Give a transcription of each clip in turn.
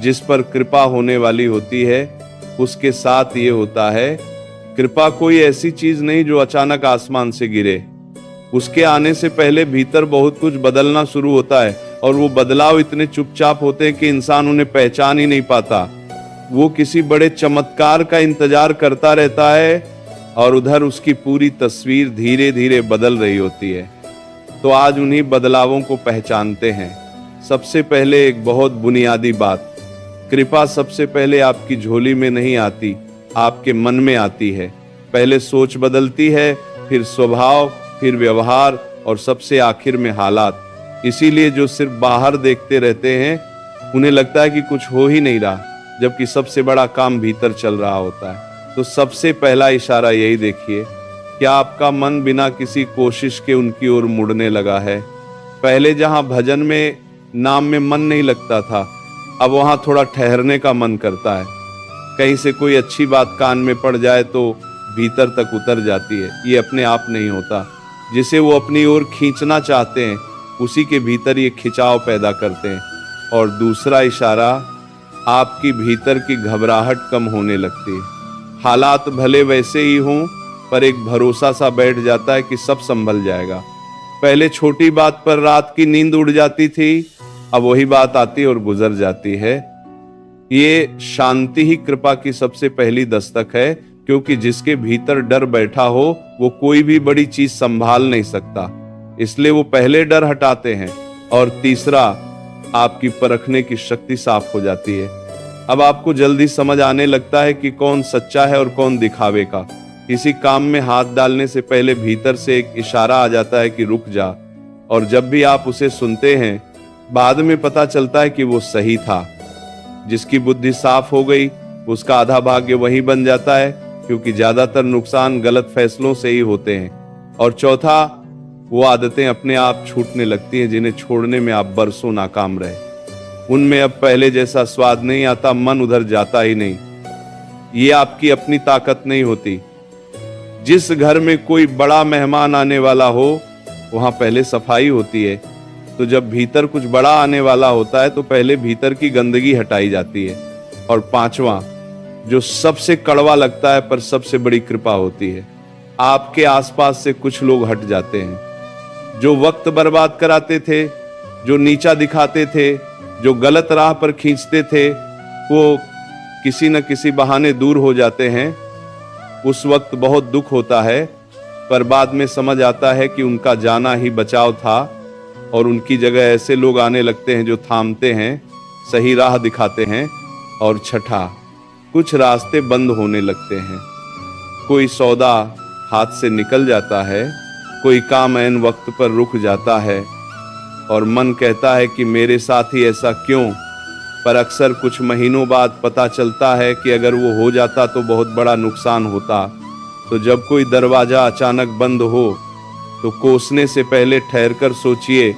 जिस पर कृपा होने वाली होती है उसके साथ ये होता है, कृपा कोई ऐसी चीज नहीं जो अचानक आसमान से गिरे। उसके आने से पहले भीतर बहुत कुछ बदलना शुरू होता है और वो बदलाव इतने चुपचाप होते हैं कि इंसान उन्हें पहचान ही नहीं पाता। वो किसी बड़े चमत्कार का इंतजार करता रहता है और उधर उसकी पूरी तस्वीर धीरे धीरे बदल रही होती है। तो आज उन्हीं बदलावों को पहचानते हैं। सबसे पहले एक बहुत बुनियादी बात, कृपा सबसे पहले आपकी झोली में नहीं आती, आपके मन में आती है। पहले सोच बदलती है, फिर स्वभाव, फिर व्यवहार और सबसे आखिर में हालात। इसीलिए जो सिर्फ बाहर देखते रहते हैं उन्हें लगता है कि कुछ हो ही नहीं रहा, जबकि सबसे बड़ा काम भीतर चल रहा होता है। तो सबसे पहला इशारा यही देखिए, क्या आपका मन बिना किसी कोशिश के उनकी ओर मुड़ने लगा है। पहले जहां भजन में, नाम में मन नहीं लगता था, अब वहां थोड़ा ठहरने का मन करता है। कहीं से कोई अच्छी बात कान में पड़ जाए तो भीतर तक उतर जाती है। ये अपने आप नहीं होता, जिसे वो अपनी ओर खींचना चाहते हैं उसी के भीतर ये खिंचाव पैदा करते हैं। और दूसरा इशारा, आपकी भीतर की घबराहट कम होने लगती है। हालात भले वैसे ही हों, पर एक भरोसा सा बैठ जाता है कि सब संभल जाएगा। पहले छोटी बात पर रात की नींद उड़ जाती थी, अब वही बात आती और गुजर जाती है। ये शांति ही कृपा की सबसे पहली दस्तक है, क्योंकि जिसके भीतर डर बैठा हो वो कोई भी बड़ी चीज संभाल नहीं सकता। इसलिए वो पहले डर हटाते हैं। और तीसरा, आपकी परखने की शक्ति साफ हो जाती है। अब आपको जल्दी समझ आने लगता है कि कौन सच्चा है और कौन दिखावे का। किसी काम में हाथ डालने से पहले भीतर से एक इशारा आ जाता है कि रुक जा, और जब भी आप उसे सुनते हैं बाद में पता चलता है कि वो सही था। जिसकी बुद्धि साफ हो गई उसका आधा भाग्य वही बन जाता है, क्योंकि ज्यादातर नुकसान गलत फैसलों से ही होते हैं। और चौथा, वो आदतें अपने आप छूटने लगती हैं जिन्हें छोड़ने में आप बरसों नाकाम रहे। उनमें अब पहले जैसा स्वाद नहीं आता, मन उधर जाता ही नहीं। ये आपकी अपनी ताकत नहीं होती। जिस घर में कोई बड़ा मेहमान आने वाला हो वहां पहले सफाई होती है। तो जब भीतर कुछ बड़ा आने वाला होता है तो पहले भीतर की गंदगी हटाई जाती है। और पांचवा, जो सबसे कड़वा लगता है पर सबसे बड़ी कृपा होती है, आपके आसपास से कुछ लोग हट जाते हैं। जो वक्त बर्बाद कराते थे, जो नीचा दिखाते थे, जो गलत राह पर खींचते थे, वो किसी न किसी बहाने दूर हो जाते हैं। उस वक्त बहुत दुख होता है, पर बाद में समझ आता है कि उनका जाना ही बचाव था। और उनकी जगह ऐसे लोग आने लगते हैं जो थामते हैं, सही राह दिखाते हैं। और छठा, कुछ रास्ते बंद होने लगते हैं। कोई सौदा हाथ से निकल जाता है, कोई काम ऐन वक्त पर रुक जाता है और मन कहता है कि मेरे साथ ही ऐसा क्यों। पर अक्सर कुछ महीनों बाद पता चलता है कि अगर वो हो जाता तो बहुत बड़ा नुकसान होता। तो जब कोई दरवाजा अचानक बंद हो तो कोसने से पहले ठहरकर सोचिए,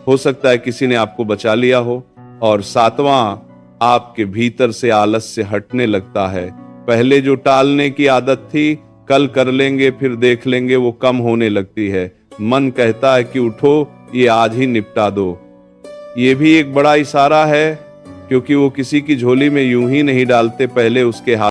हो सकता है किसी ने आपको बचा लिया हो। और सातवां, आपके भीतर से आलस्य हटने लगता है। पहले जो टालने की आदत थी, कल कर लेंगे फिर देख लेंगे, वो कम होने लगती है। मन कहता है कि उठो, ये आज ही निपटा दो। ये भी एक बड़ा इशारा है, क्योंकि वो किसी की झोली में यूं ही नहीं डालते, पहले उसके हाथ